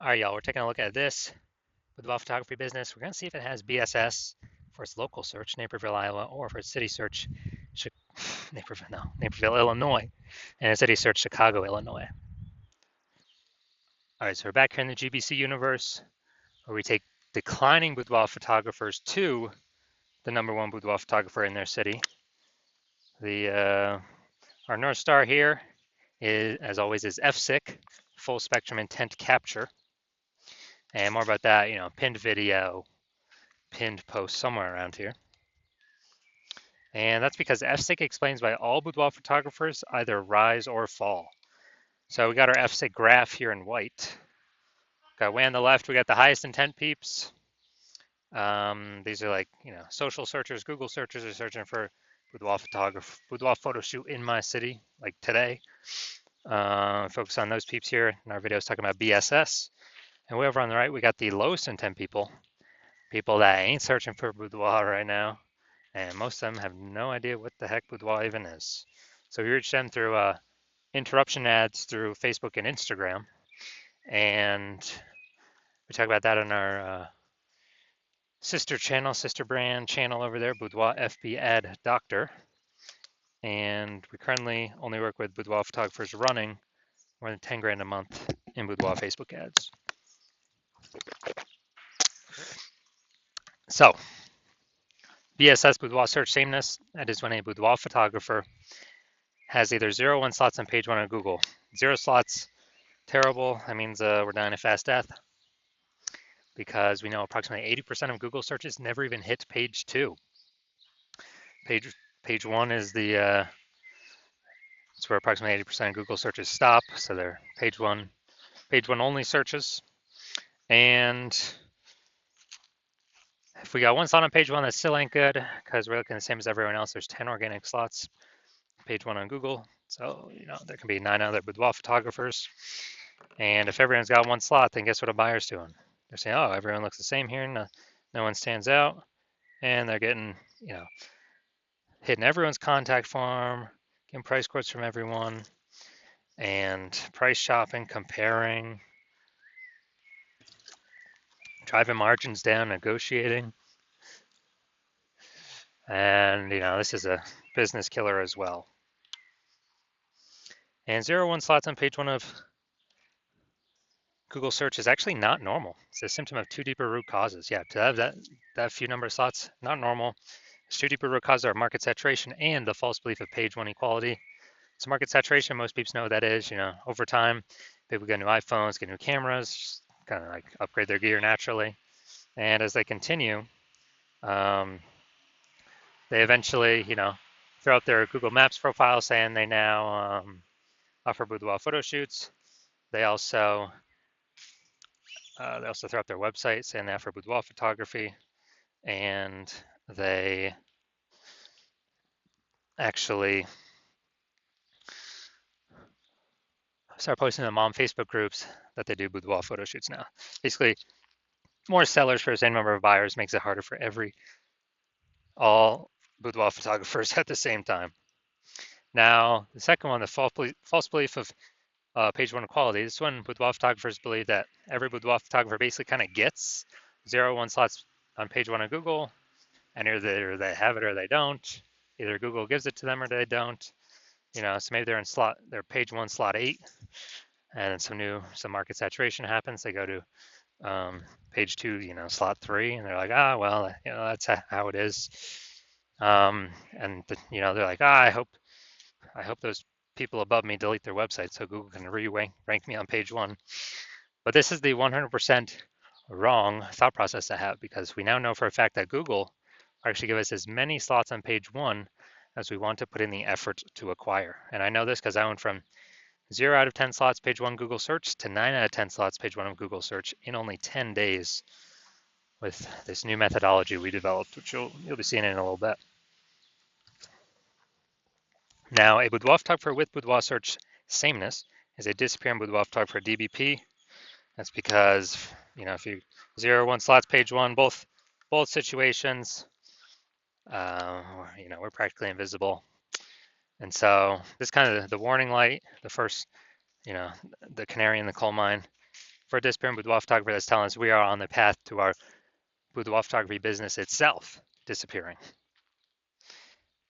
All right, y'all, we're taking a look at this Boudoir photography business. We're going to see if it has BSS for its local search, Naperville, Iowa, or for its city search, Naperville, Illinois, and its city search, Chicago, Illinois. All right, so we're back here in the GBC universe where we take declining boudoir photographers to the #1 boudoir photographer in their city. Our North Star here is, as always, is FSIC, full spectrum intent capture. And more about that, pinned video, pinned post somewhere around here. And that's because FSIC explains why all boudoir photographers either rise or fall. So we got our FSIC graph here in white. Got way on the left, we got the highest intent peeps. These are like, social searchers, Google searchers are searching for boudoir photo shoot in my city, like today. Focus on those peeps here. In our video is talking about BSS. And way over on the right, we got the lowest intent people that ain't searching for boudoir right now. And most of them have no idea what the heck boudoir even is. So we reached them through interruption ads through Facebook and Instagram. And we talk about that on our sister brand channel over there, Boudoir FB Ad Doctor. And we currently only work with boudoir photographers running more than 10 grand a month in boudoir Facebook ads. So, BSS boudoir search sameness, that is when a boudoir photographer has either 0 or 1 slots on page 1 on Google. 0 slots, terrible. That means we're dying a fast death because we know approximately 80% of Google searches never even hit page 2. Page 1 is it's where approximately 80% of Google searches stop. So they're page one only searches. And if we got 1 slot on page 1, that still ain't good because we're looking the same as everyone else. There's 10 organic slots, page 1 on Google. So, there can be 9 other boudoir photographers. And if everyone's got 1 slot, then guess what a buyer's doing? They're saying, oh, everyone looks the same here. No one stands out. And they're getting, hitting everyone's contact form, getting price quotes from everyone, and price shopping, comparing, driving margins down, negotiating. And, this is a business killer as well. And 0 1 slots on page 1 of Google search is actually not normal. It's a symptom of 2 deeper root causes. Yeah, to have that few number of slots, not normal. It's 2 deeper root causes are market saturation and the false belief of page 1 equality. So market saturation, most people know what that is. Over time, people get new iPhones, get new cameras, kind of like upgrade their gear naturally. And as they continue, they eventually, throw out their Google Maps profile saying they now offer boudoir photo shoots. They also throw up their website saying they offer boudoir photography, and they actually start posting in mom Facebook groups that they do boudoir photo shoots now. Basically, more sellers for the same number of buyers makes it harder for all boudoir photographers at the same time. Now, the second one, the false belief of page 1 equality. This one, boudoir photographers believe that every boudoir photographer basically kind of gets 0 1 slots on page 1 of Google, and either they have it or they don't. Either Google gives it to them or they don't. So maybe they're they're page 1 slot 8, and some market saturation happens. They go to page 2, slot 3, and they're like, well, that's how it is. And they're like, I hope those people above me delete their website so Google can rank me on page 1. But this is the 100% wrong thought process to have, because we now know for a fact that Google actually give us as many slots on page 1 as we want to put in the effort to acquire. And I know this because I went from 0 out of 10 slots page 1 Google search to 9 out of 10 slots page 1 of Google search in only 10 days with this new methodology we developed, which you'll be seeing in a little bit. Now, a boudoir photographer with boudoir search sameness is a disappearing boudoir photographer DBP. That's because, if you 0 1 slots page 1, both situations, we're practically invisible. And so this kind of the warning light, the first, the canary in the coal mine for a disappearing boudoir photographer that's telling us we are on the path to our boudoir photography business itself disappearing.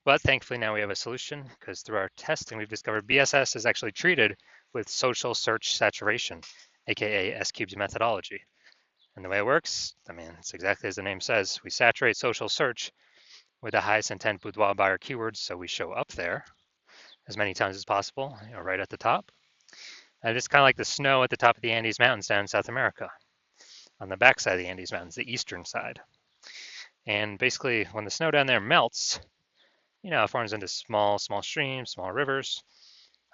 But thankfully now we have a solution, because through our testing we've discovered BSS is actually treated with social search saturation, aka S-Cube's methodology. And the way it works, I mean, it's exactly as the name says. We saturate social search with the highest intent boudoir buyer keywords, so we show up there as many times as possible, right at the top. And it's kind of like the snow at the top of the Andes Mountains down in South America, on the backside of the Andes Mountains, the eastern side. And basically, when the snow down there melts, it forms into small streams, small rivers.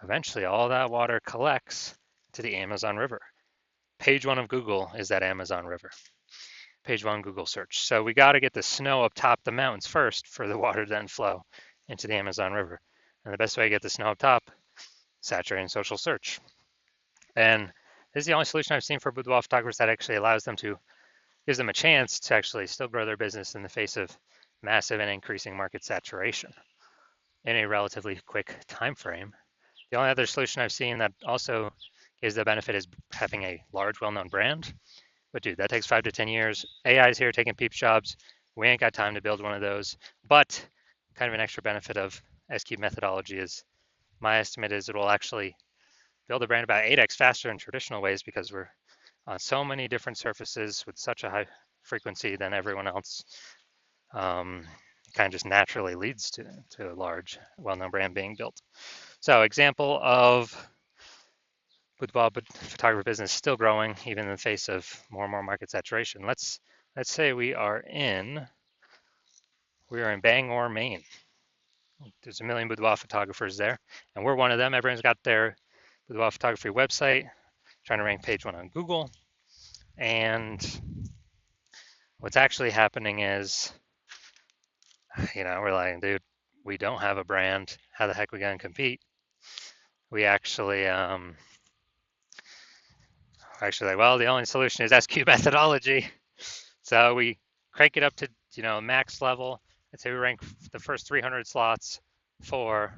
Eventually, all that water collects to the Amazon River. Page 1 of Google is that Amazon River. Page 1 Google search. So we got to get the snow up top the mountains first for the water to then flow into the Amazon River. And the best way to get the snow up top, saturating social search. And this is the only solution I've seen for boudoir photographers that actually gives them a chance to actually still grow their business in the face of massive and increasing market saturation in a relatively quick time frame. The only other solution I've seen that also gives the benefit is having a large, well-known brand. But dude, that takes 5 to 10 years. AI is here taking peep jobs. We ain't got time to build one of those. But kind of an extra benefit of S-Cube methodology is, my estimate is it will actually build a brand about 8x faster in traditional ways, because we're on so many different surfaces with such a high frequency than everyone else. Kind of just naturally leads to a large, well-known brand being built. So example of boudoir photography business still growing even in the face of more and more market saturation. Let's say we are in Bangor, Maine. There's a million boudoir photographers there, and we're one of them. Everyone's got their boudoir photography website, trying to rank page 1 on Google. And what's actually happening is, we're like, dude, we don't have a brand. How the heck are we going to compete? We actually, well, the only solution is S-Cube methodology. So we crank it up to, max level. I'd say we rank the first 300 slots for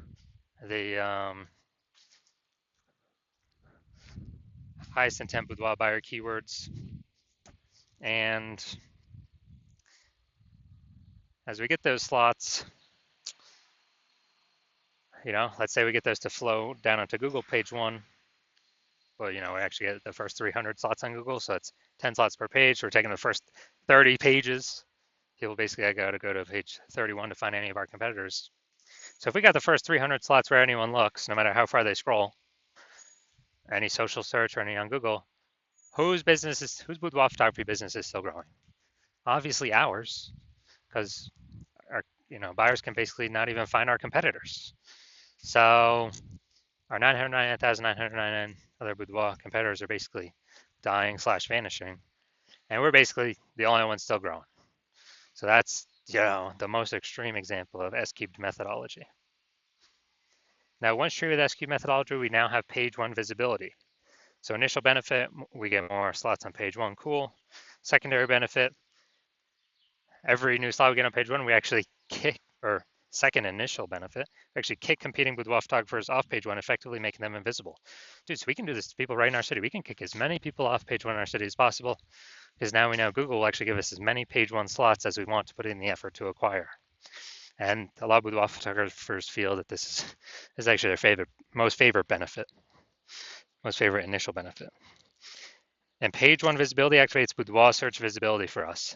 the highest intent boudoir buyer keywords. And as we get those slots, let's say we get those to flow down onto Google page 1. Well, we actually get the first 300 slots on Google, so it's 10 slots per page. We're taking the first 30 pages. People basically got to go to page 31 to find any of our competitors. So if we got the first 300 slots where anyone looks, no matter how far they scroll, any social search or any on Google, whose boudoir photography business is still growing? Obviously ours, because our buyers can basically not even find our competitors. So our 999,999 other boudoir competitors are basically dying / vanishing, and we're basically the only ones still growing. So that's the most extreme example of S-Cubed methodology. Now, once treated with S-Cubed methodology, we now have page 1 visibility. So initial benefit, we get more slots on page 1, cool. Secondary benefit, every new slot we get on page 1, we actually kick, or second initial benefit, we actually kick competing boudoir photographers off page 1, effectively making them invisible. Dude, so we can do this to people right in our city. We can kick as many people off page 1 in our city as possible, because now we know Google will actually give us as many page 1 slots as we want to put in the effort to acquire. And a lot of boudoir photographers feel that this is actually their most favorite initial benefit. And page 1 visibility activates boudoir search visibility for us.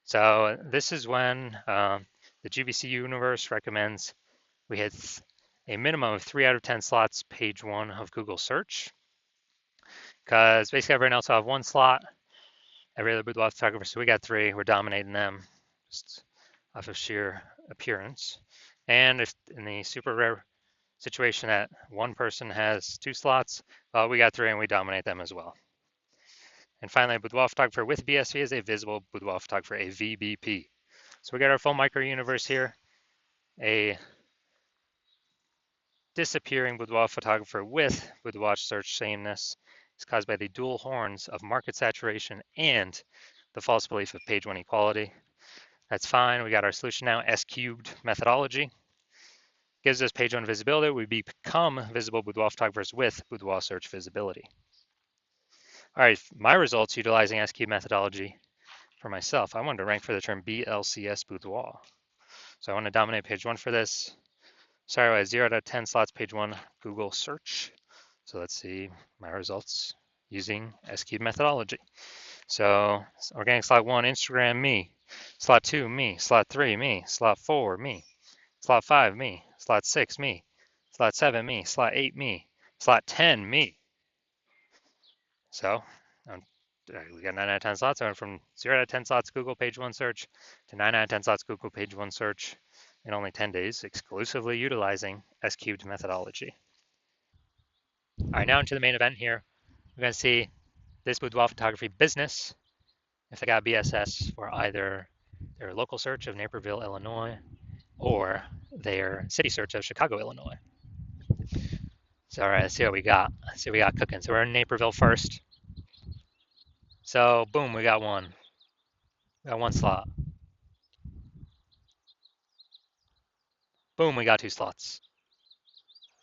So this is when the GBC universe recommends we hit a minimum of 3 out of 10 slots page 1 of Google search, because basically everyone else will have 1 slot, every other boudoir photographer, so we got 3, we're dominating them just off of sheer appearance. And if in the super rare situation that one person has 2 slots, we got 3 and we dominate them as well. And finally, a boudoir photographer with BSV is a visible boudoir photographer, a VBP. So we got our full micro universe here. A disappearing boudoir photographer with boudoir search sameness is caused by the dual horns of market saturation and the false belief of page 1 equality. That's fine. We got our solution now. S-Cubed methodology gives us page 1 visibility. We become visible boudoir photographers with boudoir search visibility. All right, my results utilizing SQ methodology for myself. I wanted to rank for the term BLCS boudoir. So I want to dominate page one for this. Sorry, I had 0 out of 10 slots, page one, Google search. So let's see my results using SQ methodology. So organic slot one, Instagram, me. Slot two, me. Slot three, me. Slot four, me. Slot five, me. Slot six, me. Slot seven, me. Slot eight, me. Slot 10, me. So we got 9 out of 10 slots. I went from 0 out of 10 slots Google page one search to 9 out of 10 slots Google page one search in only 10 days, exclusively utilizing S cubed methodology. All right, now into the main event here. We're going to see this boudoir photography business, if they got BSS for either their local search of Naperville, Illinois, or their city search of Chicago, Illinois. So, all right, let's see what we got. Let's see what we got cooking. So we're in Naperville first. So, boom, we got one. We got one slot. Boom, we got two slots.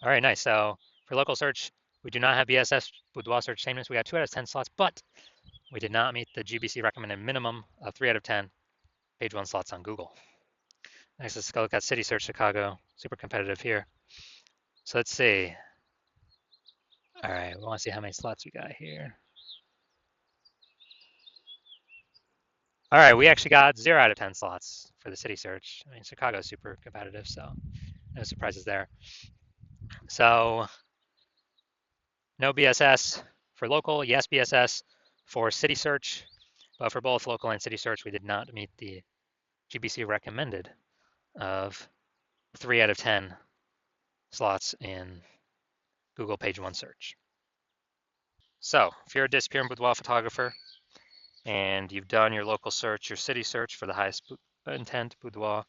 All right, nice. So for local search, we do not have BSS boudoir search sameness. We got 2 out of 10 slots, but we did not meet the GBC recommended minimum of 3 out of 10 page one slots on Google. Next, let's go look at city search Chicago. Super competitive here. So let's see. All right, we want to see how many slots we got here. All right, we actually got 0 out of 10 slots for the city search. I mean, Chicago's super competitive, so no surprises there. So no BSS for local, yes BSS for city search, but for both local and city search, we did not meet the GBC recommended of 3 out of 10 slots in Google page one search. So if you're a disappearing boudoir photographer and you've done your local search, your city search for the highest intent boudoir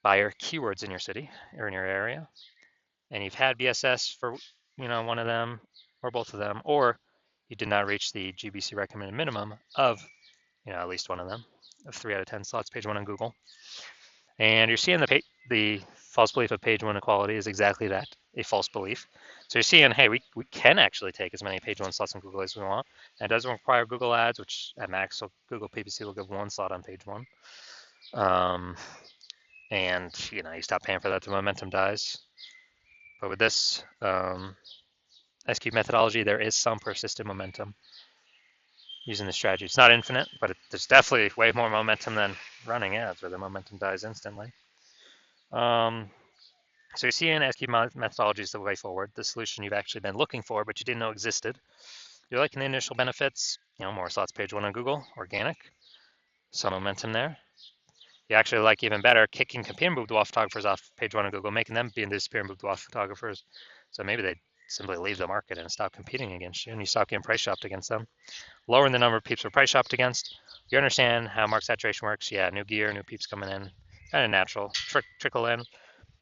buyer keywords in your city or in your area, and you've had BSS for one of them or both of them, or you did not reach the GBC recommended minimum of at least one of them of 3 out of 10 slots page one on Google, and you're seeing the false belief of page one equality is exactly that, a false belief. So you're seeing, hey, we can actually take as many page one slots on Google as we want. And it doesn't require Google ads, which at max, so Google PPC will give one slot on page one. And you stop paying for that, the momentum dies. But with this SQ methodology, there is some persistent momentum using the strategy. It's not infinite, but there's definitely way more momentum than running ads where the momentum dies instantly. So you're seeing SQ methodology is the way forward, the solution you've actually been looking for, but you didn't know existed. You're liking the initial benefits, more slots page one on Google, organic, some momentum there. You actually like even better kicking competing boudoir photographers off page one on Google, making them be disappearing boudoir photographers. So maybe they simply leave the market and stop competing against you, and you stop getting price shopped against them. Lowering the number of peeps we're price shopped against. You understand how market saturation works. Yeah, new gear, new peeps coming in, kind of natural, trickle in.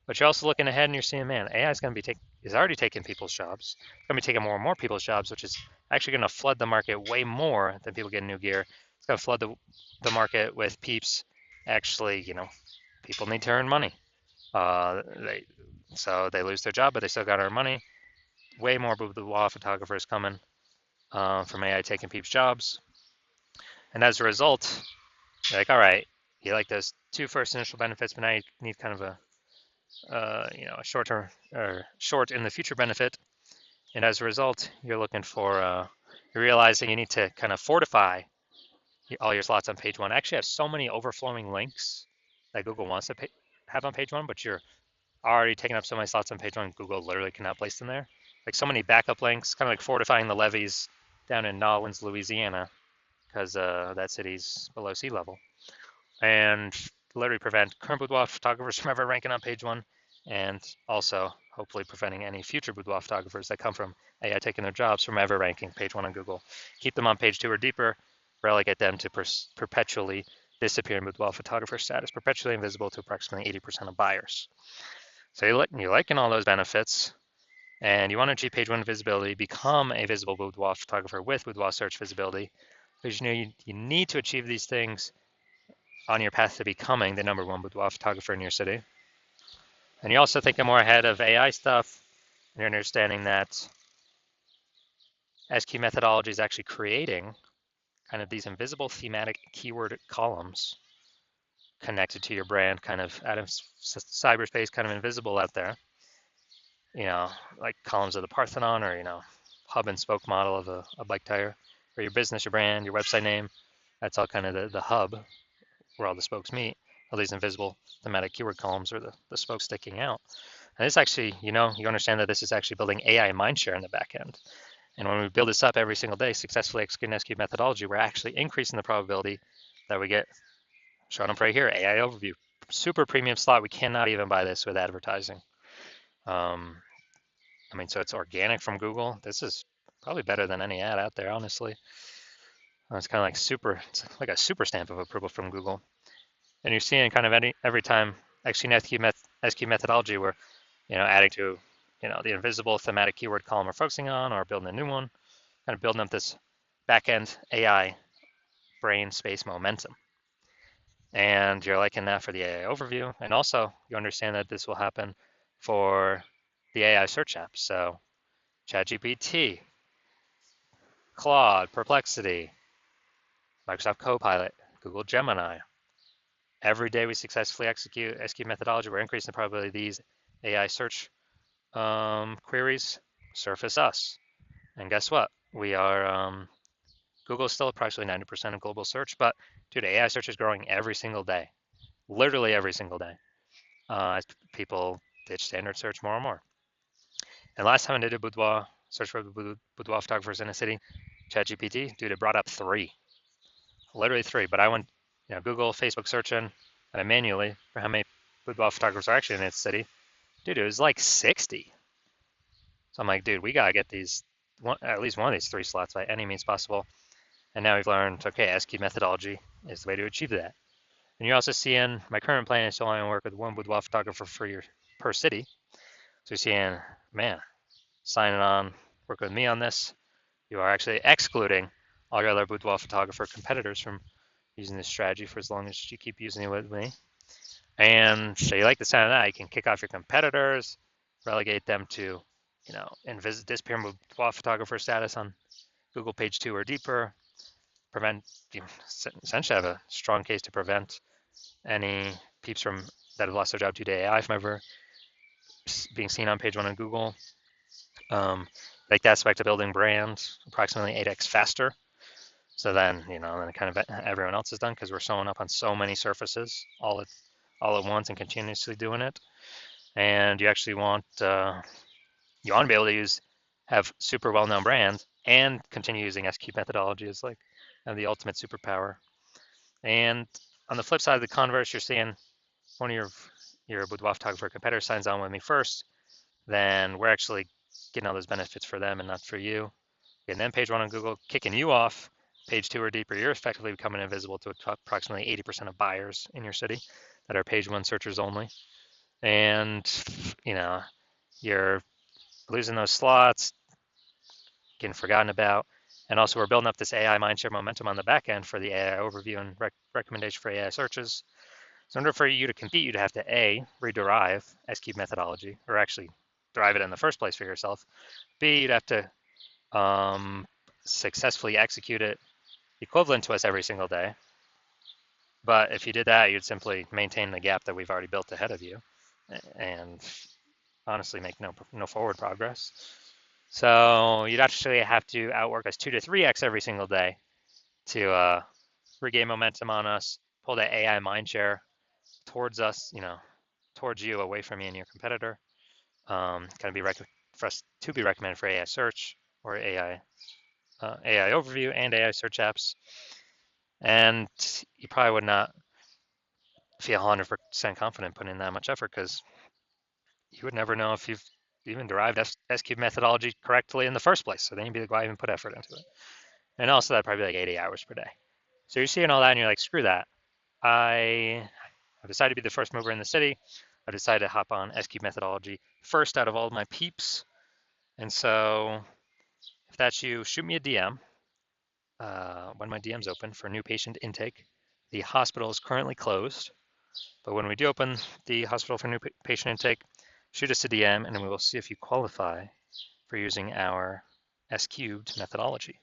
But you're also looking ahead and you're seeing, man, AI is going to be is already taking people's jobs. It's going to be taking more and more people's jobs, which is actually going to flood the market way more than people getting new gear. It's going to flood the market with peeps. Actually, people need to earn money. So they lose their job, but they still got to earn money. Way more boudoir photographers coming from AI taking peeps' jobs. And as a result, you're like, all right, you like those two first initial benefits, but now you need kind of a a short-term or short in the future benefit, and as a result, you're looking for you're realizing you need to kind of fortify all your slots on page one. Actually, have so many overflowing links that Google wants to have on page one, but you're already taking up so many slots on page one, Google literally cannot place them there. Like so many backup links, kind of like fortifying the levees down in Nolens, Louisiana, because that city's below sea level, and literally prevent current boudoir photographers from ever ranking on page one, and also hopefully preventing any future boudoir photographers that come from AI taking their jobs from ever ranking page one on Google. Keep them on page two or deeper, relegate them to perpetually disappearing boudoir photographer status, perpetually invisible to approximately 80% of buyers. So you're liking all those benefits, and you want to achieve page one visibility, become a visible boudoir photographer with boudoir search visibility, because you need to achieve these things on your path to becoming the number one boudoir photographer in your city. And you're also thinking more ahead of AI stuff. You're understanding that SQ methodology is actually creating kind of these invisible thematic keyword columns connected to your brand, kind of out of cyberspace, kind of invisible out there, like columns of the Parthenon, or, hub and spoke model of a bike tire, or your business, your brand, your website name. That's all kind of the hub where all the spokes meet, all these invisible thematic keyword columns, or the spokes sticking out. And this actually, you understand that this is actually building AI mindshare in the back end. And when we build this up every single day, successfully executing SQ methodology, we're actually increasing the probability that we get shown up right here, AI overview. Super premium slot. We cannot even buy this with advertising. So it's organic from Google. This is probably better than any ad out there, honestly. It's kind of like it's like a super stamp of approval from Google. And you're seeing kind of every time executing SQ methodology, we're adding to the invisible thematic keyword column we're focusing on, or building a new one, kind of building up this back-end AI brain space momentum. And you're liking that for the AI overview. And also, you understand that this will happen for the AI search apps. So ChatGPT, Claude, Perplexity, Microsoft Copilot, Google Gemini. Every day we successfully execute SQ methodology, we're increasing the probability of these AI search queries surface us. And guess what? We are, Google is still approximately 90% of global search, but dude, AI search is growing every single day, literally every single day, as people ditch standard search more and more. And last time I did a boudoir search for boudoir photographers in a city, ChatGPT, dude, it brought up 3, literally 3. But I went, Google, Facebook searching, and I manually for how many boudoir photographers are actually in its city. Dude, it was like 60. So I'm like, dude, we gotta get at least one of these 3 slots by any means possible. And now we've learned, okay, SQ methodology is the way to achieve that. And you're also seeing my current plan is to only work with one boudoir photographer per city. So you're seeing, man, signing on, working with me on this, you are actually excluding all your other boudoir photographer competitors from using this strategy for as long as you keep using it with me. And so you like the sound of that, you can kick off your competitors, relegate them to, disappear boudoir photographer status on Google page 2 or deeper, essentially have a strong case to prevent any peeps that have lost their job due to AI from ever being seen on page 1 on Google. Like the aspect of building brand approximately 8x faster. So then, then kind of everyone else is done, because we're showing up on so many surfaces all at once and continuously doing it. And you actually want to be able to have super well-known brands and continue using SQ methodology as like the ultimate superpower. And on the flip side of the converse, you're seeing one of your boudoir photographer competitor signs on with me first, then we're actually getting all those benefits for them and not for you. And then page 1 on Google kicking you off, page 2 or deeper, you're effectively becoming invisible to approximately 80% of buyers in your city that are page 1 searchers only. And, you're losing those slots, getting forgotten about. And also, we're building up this AI mindshare momentum on the back end for the AI overview and recommendation for AI searches. So in order for you to compete, you'd have to A, rederive SQ methodology, or actually derive it in the first place for yourself. B, you'd have to successfully execute it equivalent to us every single day. But if you did that, you'd simply maintain the gap that we've already built ahead of you and honestly make no forward progress. So you'd actually have to outwork us 2 to 3x every single day to regain momentum on us, pull that AI mindshare towards us, towards you, away from you and your competitor. Kind of be for us to be recommended for AI search or AI overview and AI search apps. And you probably would not feel 100% confident putting in that much effort, because you would never know if you've even derived SQ methodology correctly in the first place. So then you'd be like, why even put effort into it? And also that'd probably be like 80 hours per day. So you're seeing all that and you're like, screw that. I've decided to be the first mover in the city. I've decided to hop on SQ methodology first out of all of my peeps. And so if that's you, shoot me a DM when my DM's open for new patient intake. The hospital is currently closed, but when we do open the hospital for new patient intake, shoot us a DM and we will see if you qualify for using our S cubed methodology.